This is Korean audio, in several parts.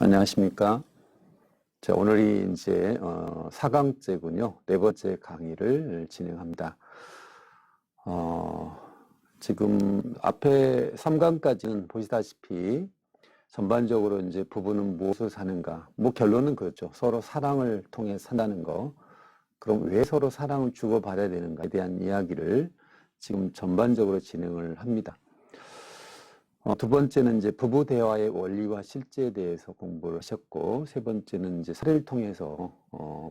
안녕하십니까. 자, 오늘이 이제 4강째군요. 네 번째 강의를 진행합니다. 지금 앞에 3강까지는 보시다시피 전반적으로 이제 부부는 무엇을 사는가, 뭐 결론은 그렇죠. 서로 사랑을 통해 산다는 거. 그럼 왜 서로 사랑을 주고받아야 되는가에 대한 이야기를 지금 전반적으로 진행을 합니다. 두 번째는 이제 부부 대화의 원리와 실제에 대해서 공부를 하셨고, 세 번째는 이제 사례를 통해서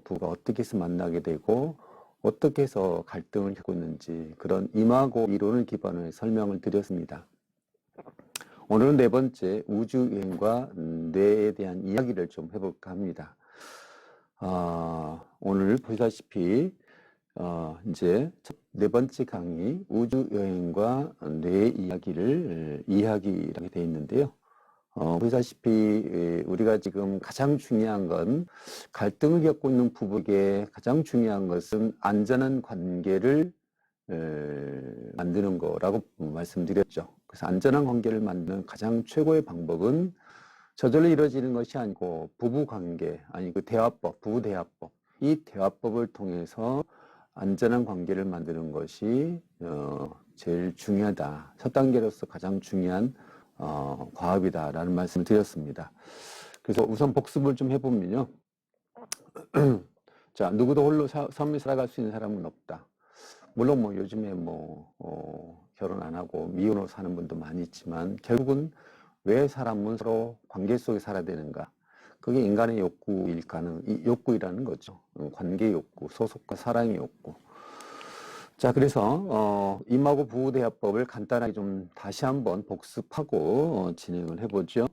부부가 어떻게 해서 만나게 되고 어떻게 해서 갈등을 겪고 있는지 그런 임하고 이론을 기반으로 해서 설명을 드렸습니다. 오늘은 네 번째 우주여행과 뇌에 대한 이야기를 좀 해볼까 합니다. 오늘 보시다시피 이제 네 번째 강의 우주여행과 뇌의 이야기를 이야기하게 되어 있는데요. 보시다시피 우리가 지금 가장 중요한 건 갈등을 겪고 있는 부부에게 가장 중요한 것은 안전한 관계를 만드는 거라고 말씀드렸죠. 그래서 안전한 관계를 만드는 가장 최고의 방법은 저절로 이루어지는 것이 아니고 부부관계, 아니 그 대화법, 부부대화법, 이 대화법을 통해서 안전한 관계를 만드는 것이 제일 중요하다. 첫 단계로서 가장 중요한 과업이다라는 말씀을 드렸습니다. 그래서 우선 복습을 좀 해보면요. 자, 누구도 홀로 삶을 살아갈 수 있는 사람은 없다. 물론 뭐 요즘에 결혼 안 하고 미혼으로 사는 분도 많이 있지만 결국은 왜 사람은 서로 관계 속에 살아야 되는가? 그게 인간의 욕구이라는 거죠. 관계 욕구, 소속과 사랑의 욕구. 자, 그래서 임하고 부부대화법을 간단하게 좀 다시 한번 복습하고 진행을 해보죠.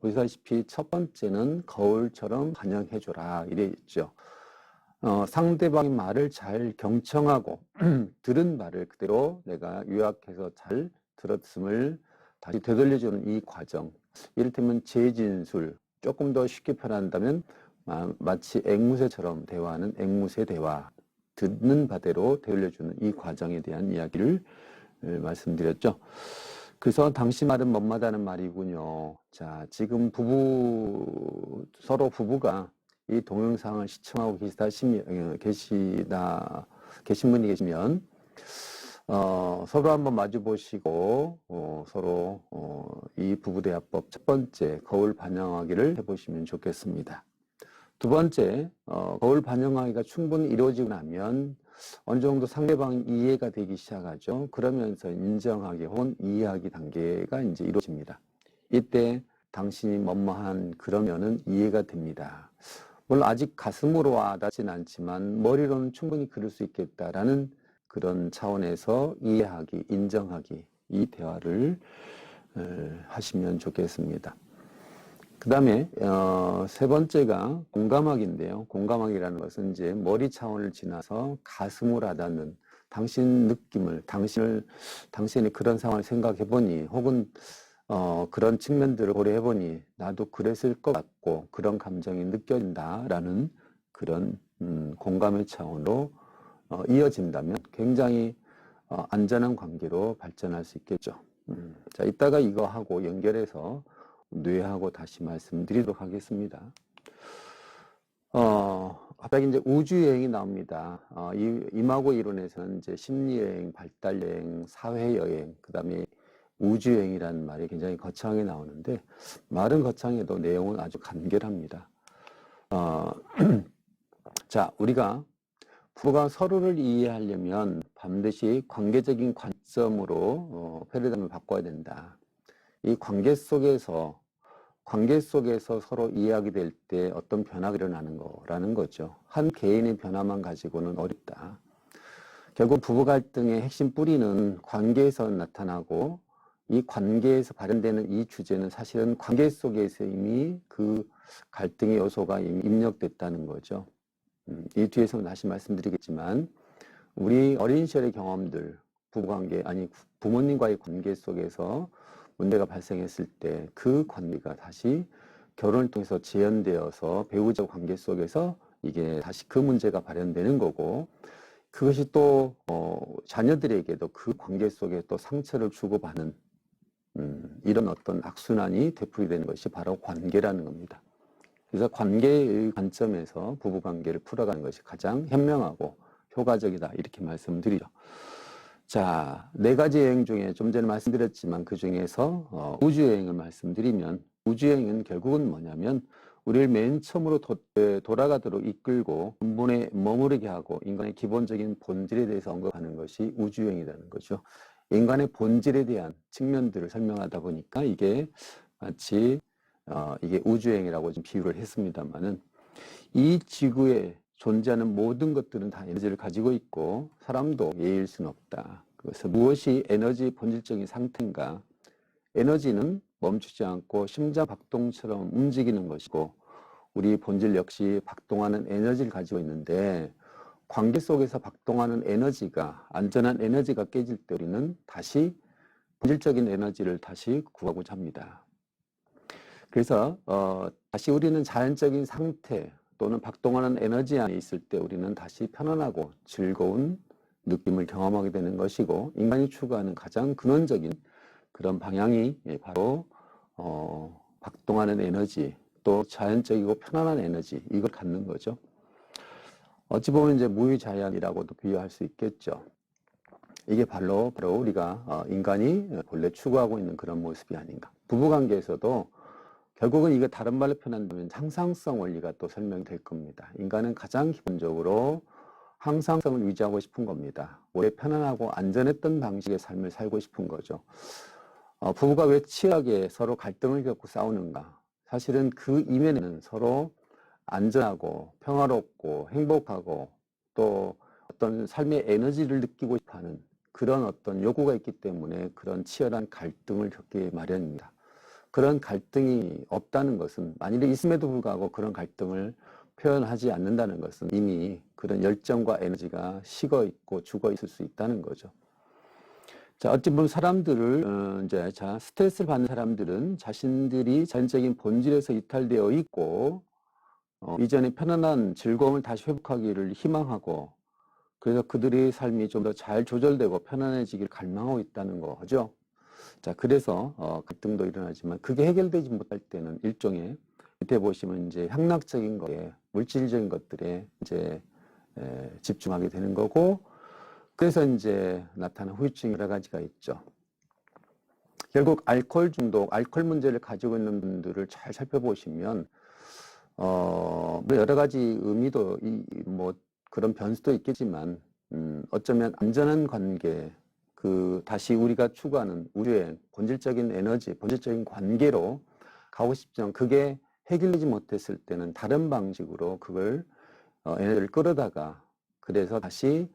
보시다시피 첫 번째는 거울처럼 반영해줘라 이래 있죠. 상대방의 말을 잘 경청하고 들은 말을 그대로 내가 요약해서 잘 들었음을 다시 되돌려주는 이 과정, 이를테면 재진술, 조금 더 쉽게 표현한다면 마치 앵무새처럼 대화하는 앵무새 대화, 듣는 바대로 되돌려주는 이 과정에 대한 이야기를 말씀드렸죠. 그래서 당신 말은 못마다는 말이군요. 자, 지금 서로 부부가 이 동영상을 시청하고 계신 분이 계시면 서로 한번 마주 보시고 서로 이 부부대화법 첫 번째 거울 반영하기를 해보시면 좋겠습니다. 두 번째, 거울 반영하기가 충분히 이루어지고 나면 어느 정도 상대방이 이해가 되기 시작하죠. 그러면서 인정하기 혹은 이해하기 단계가 이제 이루어집니다. 이때 당신이 뭐뭐한 그러면은 이해가 됩니다. 물론 아직 가슴으로 와닿진 않지만 머리로는 충분히 그럴 수 있겠다라는 그런 차원에서 이해하기, 인정하기, 이 대화를 하시면 좋겠습니다. 그 다음에 세 번째가 공감하기인데요. 공감하기라는 것은 이제 머리 차원을 지나서 가슴으로 와닿는 당신 느낌을, 당신이 그런 상황을 생각해보니 혹은 그런 측면들을 고려해보니 나도 그랬을 것 같고 그런 감정이 느껴진다라는 그런 공감의 차원으로 이어진다면 굉장히 안전한 관계로 발전할 수 있겠죠. 자, 이따가 이거 하고 연결해서 뇌하고 다시 말씀드리도록 하겠습니다. 갑자기 이제 우주여행이 나옵니다. 임하고 이론에서는 이제 심리여행, 발달여행, 사회여행, 그 다음에 우주여행이라는 말이 굉장히 거창하게 나오는데, 말은 거창해도 내용은 아주 간결합니다. 자, 우리가 부부가 서로를 이해하려면 반드시 관계적인 관점으로 패러다임을 바꿔야 된다. 이 관계 속에서 서로 이해하게 될 때 어떤 변화가 일어나는 거라는 거죠. 한 개인의 변화만 가지고는 어렵다. 결국 부부 갈등의 핵심 뿌리는 관계에서 나타나고 이 관계에서 발현되는 이 주제는 사실은 관계 속에서 이미 그 갈등의 요소가 이미 입력됐다는 거죠. 이 뒤에서는 다시 말씀드리겠지만 우리 어린 시절의 경험들, 부모님과의 관계 속에서 문제가 발생했을 때 그 관계가 다시 결혼을 통해서 재현되어서 배우자 관계 속에서 이게 다시 그 문제가 발현되는 거고, 그것이 또 자녀들에게도 그 관계 속에 또 상처를 주고받는 이런 어떤 악순환이 되풀이되는 것이 바로 관계라는 겁니다. 그래서 관계의 관점에서 부부관계를 풀어가는 것이 가장 현명하고 효과적이다 이렇게 말씀드리죠. 자, 4가지 여행 중에 좀 전에 말씀드렸지만 그 중에서 우주여행을 말씀드리면 우주여행은 결국은 뭐냐면 우리를 맨 처음으로 돌아가도록 이끌고 근본에 머무르게 하고 인간의 기본적인 본질에 대해서 언급하는 것이 우주여행이라는 거죠. 인간의 본질에 대한 측면들을 설명하다 보니까 이게 마치 이게 우주여행이라고 좀 비유를 했습니다만은 이 지구에 존재하는 모든 것들은 다 에너지를 가지고 있고 사람도 예일 수는 없다. 그래서 무엇이 에너지의 본질적인 상태인가? 에너지는 멈추지 않고 심장 박동처럼 움직이는 것이고 우리 본질 역시 박동하는 에너지를 가지고 있는데 관계 속에서 박동하는 에너지가 안전한 에너지가 깨질 때 우리는 다시 본질적인 에너지를 다시 구하고자 합니다. 그래서 다시 우리는 자연적인 상태 또는 박동하는 에너지 안에 있을 때 우리는 다시 편안하고 즐거운 느낌을 경험하게 되는 것이고 인간이 추구하는 가장 근원적인 그런 방향이 바로 박동하는 에너지 또 자연적이고 편안한 에너지 이걸 갖는 거죠. 어찌 보면 이제 무의자연이라고도 비유할 수 있겠죠. 이게 바로 우리가 인간이 본래 추구하고 있는 그런 모습이 아닌가. 부부관계에서도 결국은 이거 다른 말로 표현한다면 항상성 원리가 또 설명될 겁니다. 인간은 가장 기본적으로 항상성을 유지하고 싶은 겁니다. 오래 편안하고 안전했던 방식의 삶을 살고 싶은 거죠. 부부가 왜 치열하게 서로 갈등을 겪고 싸우는가? 사실은 그 이면에는 서로 안전하고 평화롭고 행복하고 또 어떤 삶의 에너지를 느끼고 싶어하는 그런 어떤 요구가 있기 때문에 그런 치열한 갈등을 겪기 마련입니다. 그런 갈등이 없다는 것은 만일에 있음에도 불구하고 그런 갈등을 표현하지 않는다는 것은 이미 그런 열정과 에너지가 식어 있고 죽어 있을 수 있다는 거죠. 자, 어찌 보면 사람들을 스트레스를 받는 사람들은 자신들이 자연적인 본질에서 이탈되어 있고 이전의 편안한 즐거움을 다시 회복하기를 희망하고 그래서 그들의 삶이 좀 더 잘 조절되고 편안해지기를 갈망하고 있다는 거죠. 자, 그래서 갈등도 일어나지만 그게 해결되지 못할 때는 일종의 밑에 보시면 이제 향락적인 거에 물질적인 것들에 이제 집중하게 되는 거고 그래서 이제 나타나는 후유증 여러 가지가 있죠. 결국 알코올 중독, 알코올 문제를 가지고 있는 분들을 잘 살펴보시면 여러 가지 의미도 뭐 그런 변수도 있겠지만 어쩌면 안전한 관계 다시 우리가 추구하는 우주의 본질적인 에너지, 본질적인 관계로 가고 싶지만 그게 해결되지 못했을 때는 다른 방식으로 그걸 에너지를 끌어다가 그래서 다시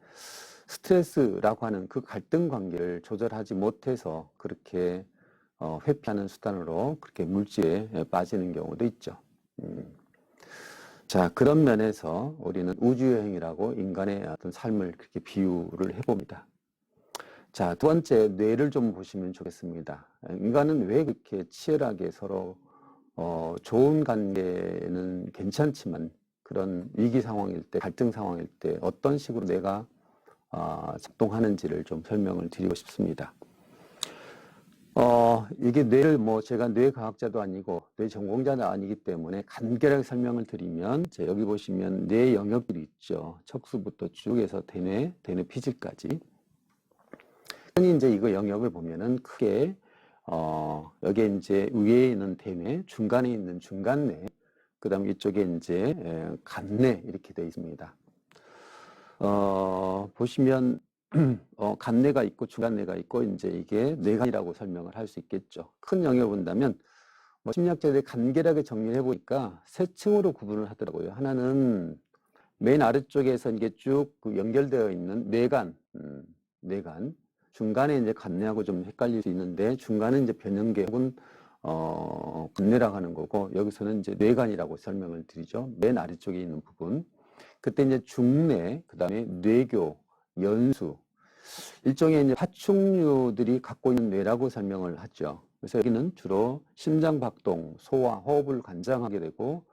스트레스라고 하는 그 갈등 관계를 조절하지 못해서 그렇게 회피하는 수단으로 그렇게 물질에 빠지는 경우도 있죠. 자, 그런 면에서 우리는 우주여행이라고 인간의 어떤 삶을 그렇게 비유를 해봅니다. 자, 두 번째, 뇌를 좀 보시면 좋겠습니다. 인간은 왜 그렇게 치열하게 서로 좋은 관계는 괜찮지만 그런 위기 상황일 때, 갈등 상황일 때 어떤 식으로 뇌가 작동하는지를 좀 설명을 드리고 싶습니다. 이게 뇌를 제가 뇌과학자도 아니고 뇌 전공자도 아니기 때문에 간결하게 설명을 드리면 여기 보시면 뇌 영역들이 있죠. 척수부터 쭉 해서 대뇌 피질까지. 흔히 이제 이거 영역을 보면은 크게 여기에 이제 위에 있는 대뇌, 중간에 있는 중간뇌, 그다음에 이쪽에 이제 간뇌 이렇게 되어 있습니다. 보시면 간뇌가 있고 중간뇌가 있고 이제 이게 뇌간이라고 설명을 할 수 있겠죠. 큰 영역을 본다면 심리학자들이 간결하게 정리를 해보니까 세 층으로 구분을 하더라고요. 하나는 맨 아래쪽에서 이게 쭉 연결되어 있는 뇌간, 뇌간. 중간에 이제 간뇌하고 좀 헷갈릴 수 있는데 중간은 이제 변형계 혹은 간뇌라고 하는 거고 여기서는 이제 뇌간이라고 설명을 드리죠. 맨 아래쪽에 있는 부분. 그때 이제 중뇌, 그다음에 뇌교, 연수 일종의 이제 파충류들이 갖고 있는 뇌라고 설명을 하죠. 그래서 여기는 주로 심장 박동, 소화, 호흡을 관장하게 되고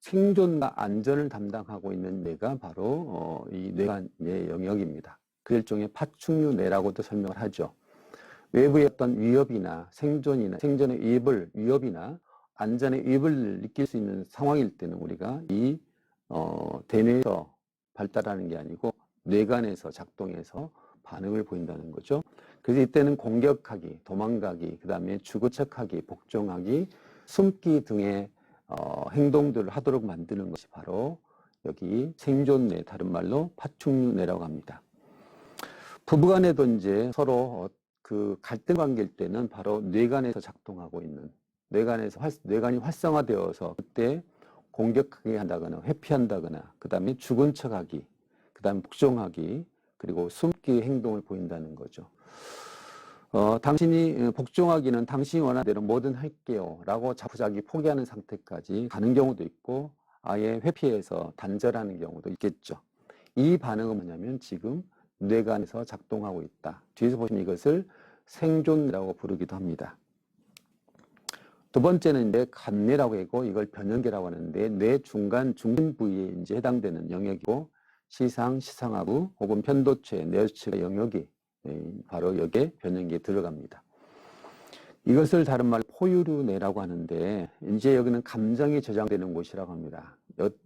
생존과 안전을 담당하고 있는 뇌가 바로 이 뇌간의 영역입니다. 그 일종의 파충류 뇌라고도 설명을 하죠. 외부의 어떤 위협이나 생존의 위협이나 안전에 위협을 느낄 수 있는 상황일 때는 우리가 이 대뇌에서 발달하는 게 아니고 뇌간에서 작동해서 반응을 보인다는 거죠. 그래서 이때는 공격하기, 도망가기, 그 다음에 주구책하기, 복종하기, 숨기 등의 행동들을 하도록 만드는 것이 바로 여기 생존뇌, 다른 말로 파충류뇌라고 합니다. 부부간에도 이제 서로 그 갈등 관계일 때는 바로 뇌간에서 작동하고 있는, 뇌간이 활성화되어서 그때 공격하게 한다거나 회피한다거나, 그 다음에 죽은 척하기, 그 다음에 복종하기, 그리고 숨기 행동을 보인다는 거죠. 당신이 복종하기는 당신이 원하는 대로 뭐든 할게요 라고 자포자기 포기하는 상태까지 가는 경우도 있고, 아예 회피해서 단절하는 경우도 있겠죠. 이 반응은 뭐냐면 지금 뇌간에서 작동하고 있다. 뒤에서 보시면 이것을 생존이라고 부르기도 합니다. 두 번째는 이제 간뇌라고 하고 이걸 변연계라고 하는데, 뇌 중간 중심 부위에 이제 해당되는 영역이고, 시상하부 혹은 편도체, 뇌수체 영역이 바로 여기에 변연계에 들어갑니다. 이것을 다른 말로 포유류뇌라고 하는데, 이제 여기는 감정이 저장되는 곳이라고 합니다.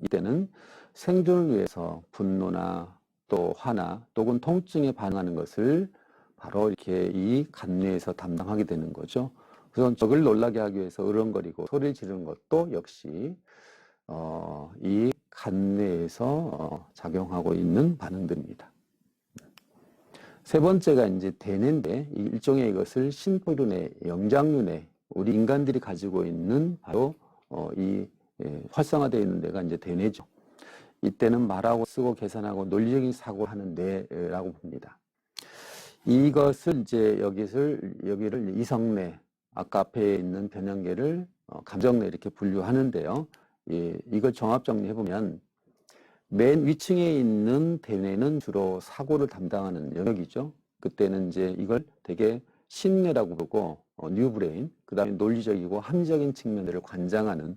이때는 생존을 위해서 분노나 또 화나 또는 통증에 반응하는 것을 바로 이렇게 이 간뇌에서 담당하게 되는 거죠. 그래서 적을 놀라게 하기 위해서 으렁거리고 소리를 지르는 것도 역시 이 간뇌에서 작용하고 있는 반응들입니다. 세 번째가 이제 대뇌인데, 일종의 이것을 신포류뇌, 영장류뇌, 우리 인간들이 가지고 있는 바로 활성화되어 있는 뇌가 이제 대뇌죠. 이때는 말하고 쓰고 계산하고 논리적인 사고를 하는 뇌라고 봅니다. 이것을 이제 여기를 이성뇌, 아까 앞에 있는 변연계를 감정뇌 이렇게 분류하는데요. 이걸 종합 정리해보면 맨 위층에 있는 대뇌는 주로 사고를 담당하는 영역이죠. 그때는 이제 이걸 되게 신뇌라고 부르고, 뉴브레인, 그 다음에 논리적이고 합리적인 측면들을 관장하는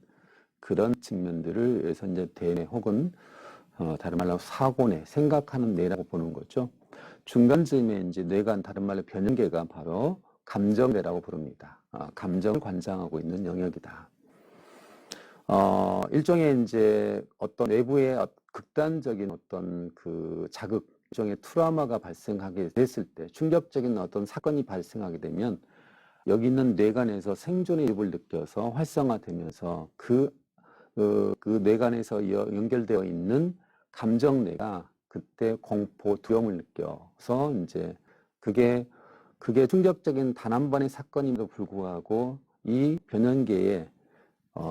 그런 측면들을 해서 이제 대뇌 혹은 다른 말로 사고뇌, 생각하는 뇌라고 보는 거죠. 중간쯤에 이제 뇌간, 다른 말로 변연계가 바로 감정뇌라고 부릅니다. 감정을 관장하고 있는 영역이다. 일종의 이제 어떤 외부의 극단적인 어떤 그 자극, 일종의 트라우마가 발생하게 됐을 때, 충격적인 어떤 사건이 발생하게 되면 여기 있는 뇌간에서 생존의 위협을 느껴서 활성화되면서 그 뇌간에서 연결되어 있는 감정뇌가 그때 공포, 두려움을 느껴서 이제 그게 충격적인 단 한 번의 사건임에도 불구하고 이 변연계에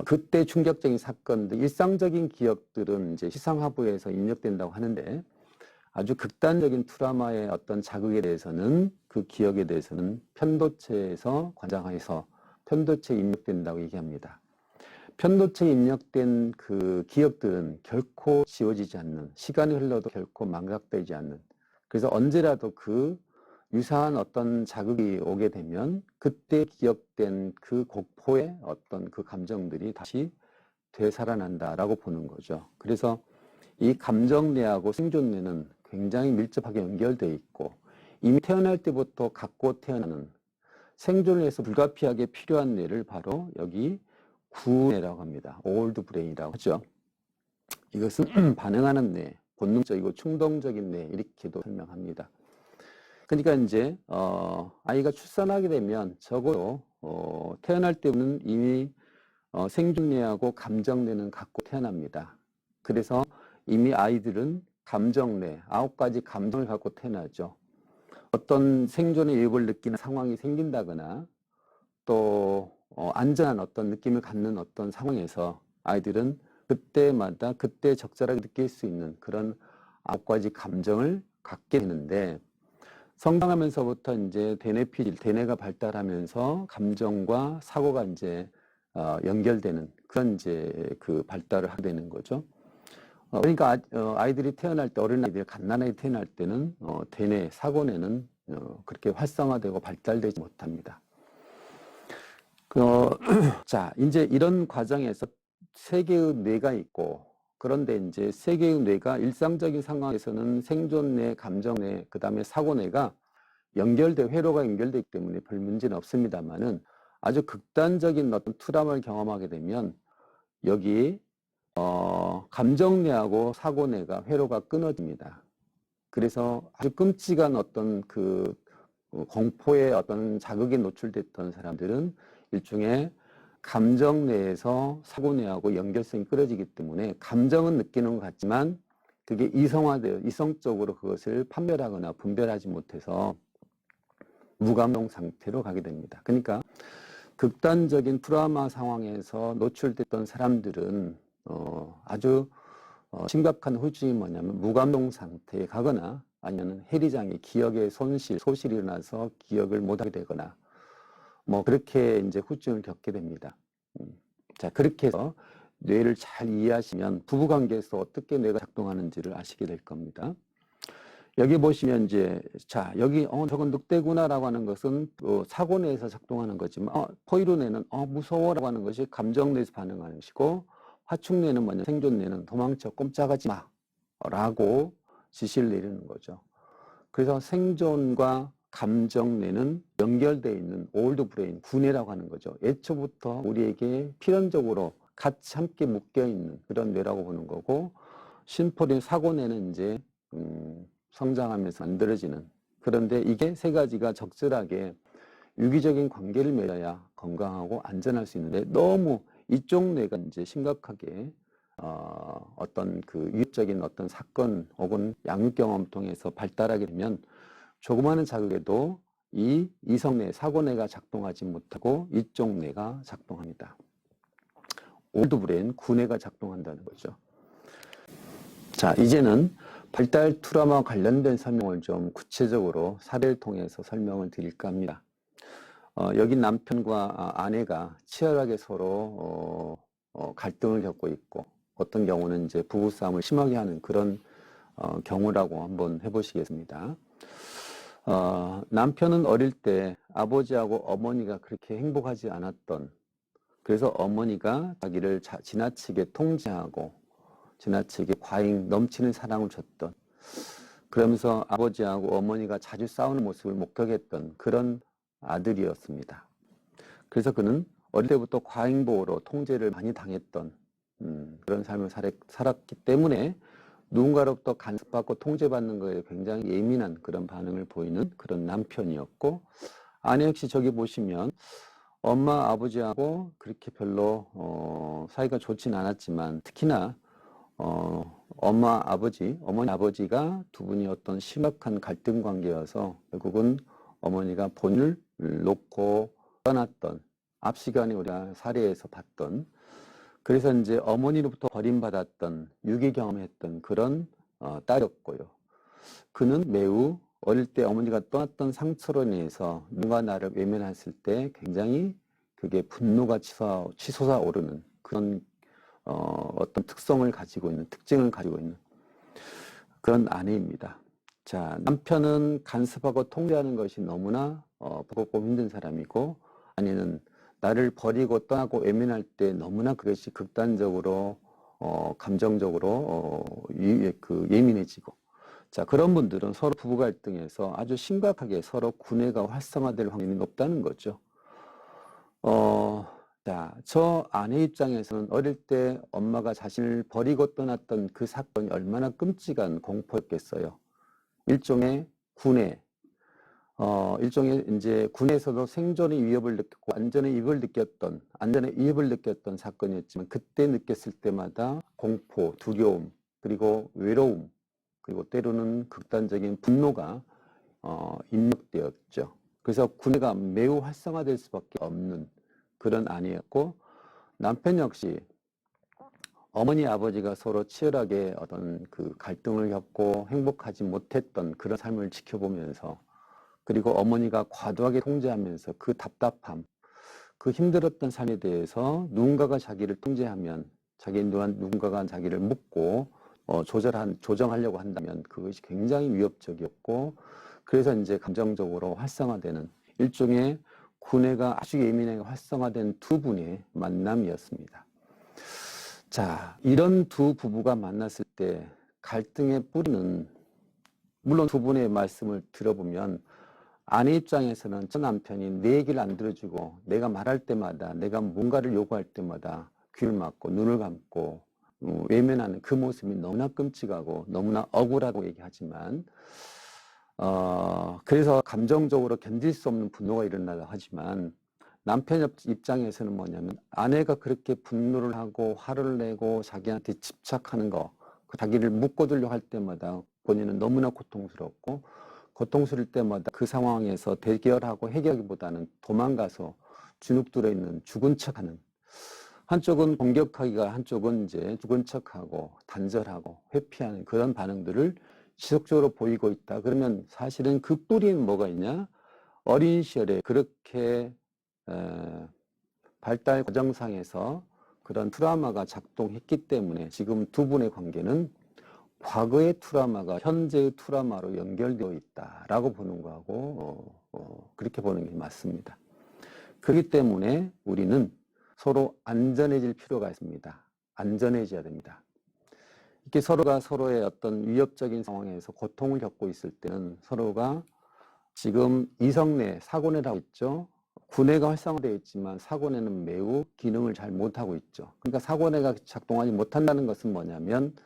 그때 충격적인 사건들, 일상적인 기억들은 이제 시상하부에서 입력된다고 하는데, 아주 극단적인 트라우마의 어떤 자극에 대해서는, 그 기억에 대해서는 편도체에서 관장해서 편도체에 입력된다고 얘기합니다. 편도체에 입력된 그 기억들은 결코 지워지지 않는, 시간이 흘러도 결코 망각되지 않는, 그래서 언제라도 그 유사한 어떤 자극이 오게 되면 그때 기억된 그 공포의 어떤 그 감정들이 다시 되살아난다라고 보는 거죠. 그래서 이 감정뇌하고 생존뇌는 굉장히 밀접하게 연결되어 있고, 이미 태어날 때부터 갖고 태어나는 생존을 위해서 불가피하게 필요한 뇌를 바로 여기 구뇌라고 합니다. 올드 브레인이라고 하죠. 이것은 반응하는 뇌, 본능적이고 충동적인 뇌 이렇게도 설명합니다. 그러니까 이제 아이가 출산하게 되면 적어도 태어날 때는 이미 생존뇌하고 감정뇌는 갖고 태어납니다. 그래서 이미 아이들은 감정뇌, 9가지 감정을 갖고 태어나죠. 어떤 생존의 위협을 느끼는 상황이 생긴다거나 또 안전한 어떤 느낌을 갖는 어떤 상황에서 아이들은 그때마다 그때 적절하게 느낄 수 있는 그런 9가지 감정을 갖게 되는데, 성장하면서부터 이제 대뇌가 발달하면서 감정과 사고가 이제 연결되는 그런 이제 그 발달을 하게 되는 거죠. 그러니까 아이들이 태어날 때, 어린아이들이 갓난아이 태어날 때는 대뇌, 사고뇌는 그렇게 활성화되고 발달되지 못합니다. 자, 이제 이런 과정에서 세 개의 뇌가 있고, 그런데 이제 세 개의 뇌가 일상적인 상황에서는 생존뇌, 감정뇌, 그 다음에 사고뇌가 회로가 연결되기 때문에 별 문제는 없습니다만은, 아주 극단적인 어떤 트라우마를 경험하게 되면 여기 감정뇌하고 사고뇌가 회로가 끊어집니다. 그래서 아주 끔찍한 어떤 그 공포의 어떤 자극에 노출됐던 사람들은 일종의 감정뇌에서 사고뇌하고 연결성이 끊어지기 때문에 감정은 느끼는 것 같지만 그게 이성화되어 이성적으로 그것을 판별하거나 분별하지 못해서 무감정 상태로 가게 됩니다. 그러니까 극단적인 트라우마 상황에서 노출됐던 사람들은 아주 심각한 후유증이 뭐냐면 무감정 상태에 가거나 아니면 해리장애, 기억의 소실이 일어나서 기억을 못하게 되거나 뭐 그렇게 이제 후유증을 겪게 됩니다. 자, 그렇게 해서 뇌를 잘 이해하시면 부부관계에서 어떻게 뇌가 작동하는지를 아시게 될 겁니다. 여기 보시면 이제 자 여기 저건 늑대구나라고 하는 것은 사고뇌에서 작동하는 거지만 포이로뇌는 무서워라고 하는 것이 감정뇌에서 반응하는 것이고 화축뇌는 뭐냐 생존뇌는 도망쳐 꼼짝하지 마라고 지시를 내리는 거죠. 그래서 생존과 감정뇌는 연결되어 있는 올드 브레인, 구뇌라고 하는 거죠. 애초부터 우리에게 필연적으로 같이 함께 묶여 있는 그런 뇌라고 보는 거고 심포린 사고뇌는 이제 성장하면서 만들어지는 그런데 이게 세 가지가 적절하게 유기적인 관계를 맺어야 건강하고 안전할 수 있는데 너무 이쪽 뇌가 이제 심각하게 어떤 그 위협적인 어떤 사건 혹은 양육 경험 통해서 발달하게 되면 조그마한 자극에도 이 이성뇌, 사고뇌가 작동하지 못하고 이쪽 뇌가 작동합니다. 올드 브레인, 구뇌가 작동한다는 거죠. 자, 이제는 발달 트라우마와 관련된 설명을 좀 구체적으로 사례를 통해서 설명을 드릴까 합니다. 여기 남편과 아내가 치열하게 서로 갈등을 겪고 있고 어떤 경우는 이제 부부싸움을 심하게 하는 그런 경우라고 한번 해보시겠습니다. 남편은 어릴 때 아버지하고 어머니가 그렇게 행복하지 않았던 그래서 어머니가 자기를 지나치게 통제하고 지나치게 과잉 넘치는 사랑을 줬던 그러면서 아버지하고 어머니가 자주 싸우는 모습을 목격했던 그런 아들이었습니다. 그래서 그는 어릴 때부터 과잉보호로 통제를 많이 당했던 그런 삶을 살았기 때문에 누군가로부터 간섭받고 통제받는 것에 굉장히 예민한 그런 반응을 보이는 그런 남편이었고 아내 역시 저기 보시면 엄마 아버지하고 그렇게 별로 사이가 좋진 않았지만 특히나 어머니 아버지가 두 분이 어떤 심각한 갈등 관계여서 결국은 어머니가 본인을 놓고 떠났던 앞 시간에 우리가 사례에서 봤던 그래서 이제 어머니로부터 버림받았던 유기 경험했던 그런 딸이었고요. 그는 매우 어릴 때 어머니가 떠났던 상처로 인해서 누가 나를 외면했을 때 굉장히 그게 분노가 치솟아 오르는 그런 어떤 특징을 가지고 있는 그런 아내입니다. 자, 남편은 간섭하고 통제하는 것이 너무나 버겁고 힘든 사람이고 아내는 나를 버리고 떠나고 외면할 때 너무나 그것이 극단적으로 감정적으로 예민해지고 자 그런 분들은 서로 부부 갈등에서 아주 심각하게 서로 구뇌가 활성화될 확률이 높다는 거죠. 자, 저 아내 입장에서는 어릴 때 엄마가 자신을 버리고 떠났던 그 사건이 얼마나 끔찍한 공포였겠어요. 일종의 구뇌, 일종의 이제 군에서도 생존의 위협을 느꼈고 안전의 위협을 느꼈던 사건이었지만 그때 느꼈을 때마다 공포, 두려움, 그리고 외로움, 그리고 때로는 극단적인 분노가 입력되었죠. 그래서 구뇌가 매우 활성화될 수밖에 없는 그런 아내였고 남편 역시 어머니 아버지가 서로 치열하게 어떤 그 갈등을 겪고 행복하지 못했던 그런 삶을 지켜보면서 그리고 어머니가 과도하게 통제하면서 그 답답함, 그 힘들었던 삶에 대해서 누군가가 자기를 통제하면 누군가가 자기를 묶고 조정하려고 한다면 그것이 굉장히 위협적이었고 그래서 이제 감정적으로 활성화되는 일종의 구뇌가 아주 예민하게 활성화된 두 분의 만남이었습니다. 자, 이런 두 부부가 만났을 때 갈등의 뿌리는 물론 두 분의 말씀을 들어보면 아내 입장에서는 저 남편이 내 얘기를 안 들어주고 내가 말할 때마다 내가 뭔가를 요구할 때마다 귀를 막고 눈을 감고 외면하는 그 모습이 너무나 끔찍하고 너무나 억울하다고 얘기하지만 그래서 감정적으로 견딜 수 없는 분노가 일어나다 하지만 남편 입장에서는 뭐냐면 아내가 그렇게 분노를 하고 화를 내고 자기한테 집착하는 거, 자기를 묶어두려고 할 때마다 본인은 너무나 고통스럽고 고통스러울 때마다 그 상황에서 대결하고 해결하기보다는 도망가서 주눅 들어있는 죽은 척하는, 한쪽은 공격하기가 한쪽은 이제 죽은 척하고 단절하고 회피하는 그런 반응들을 지속적으로 보이고 있다. 그러면 사실은 그 뿌리는 뭐가 있냐? 어린 시절에 그렇게 발달 과정상에서 그런 트라우마가 작동했기 때문에 지금 두 분의 관계는 과거의 트라우마가 현재의 트라우마로 연결되어 있다라고 보는 거하고 그렇게 보는 게 맞습니다. 그렇기 때문에 우리는 서로 안전해질 필요가 있습니다. 안전해져야 됩니다. 이렇게 서로가 서로의 어떤 위협적인 상황에서 고통을 겪고 있을 때는 서로가 지금 이성뇌, 사고뇌라고 있죠. 구뇌가 활성화되어 있지만 사고뇌는 매우 기능을 잘 못하고 있죠. 그러니까 사고뇌가 작동하지 못한다는 것은 뭐냐면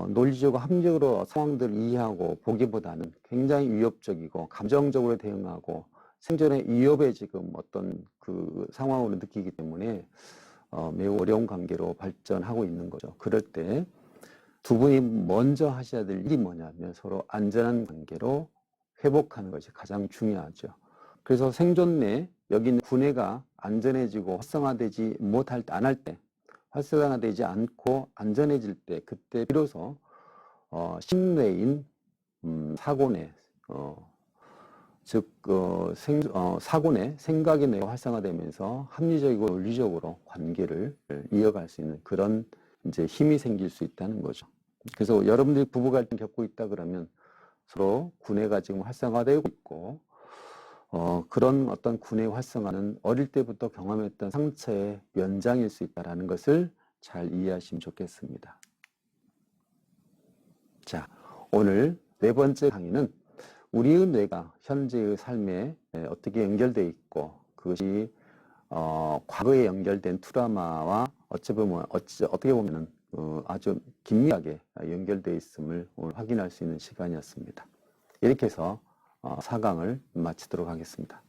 논리적으로 합리적으로 상황들을 이해하고 보기보다는 굉장히 위협적이고 감정적으로 대응하고 생존의 위협에 지금 어떤 그 상황으로 느끼기 때문에 매우 어려운 관계로 발전하고 있는 거죠. 그럴 때 두 분이 먼저 하셔야 될 일이 뭐냐면 서로 안전한 관계로 회복하는 것이 가장 중요하죠. 그래서 생존 여기는 구뇌가 안전해지고 활성화되지 못할 때, 안 할 때, 활성화되지 않고 안전해질 때, 그때 비로소 신뇌인 사고뇌, 즉 사고뇌, 생각의 뇌가 활성화되면서 합리적이고 논리적으로 관계를 이어갈 수 있는 그런 이제 힘이 생길 수 있다는 거죠. 그래서 여러분들이 부부 갈등 겪고 있다 그러면 서로 구뇌가 지금 활성화되고 있고 그런 어떤 구뇌 활성화는 어릴 때부터 경험했던 상처의 연장일 수 있다는 것을 잘 이해하시면 좋겠습니다. 자, 오늘 네 번째 강의는 우리의 뇌가 현재의 삶에 어떻게 연결되어 있고 그것이 과거에 연결된 트라우마와 어떻게 보면 아주 긴밀하게 연결되어 있음을 오늘 확인할 수 있는 시간이었습니다. 이렇게 해서 4강을 마치도록 하겠습니다.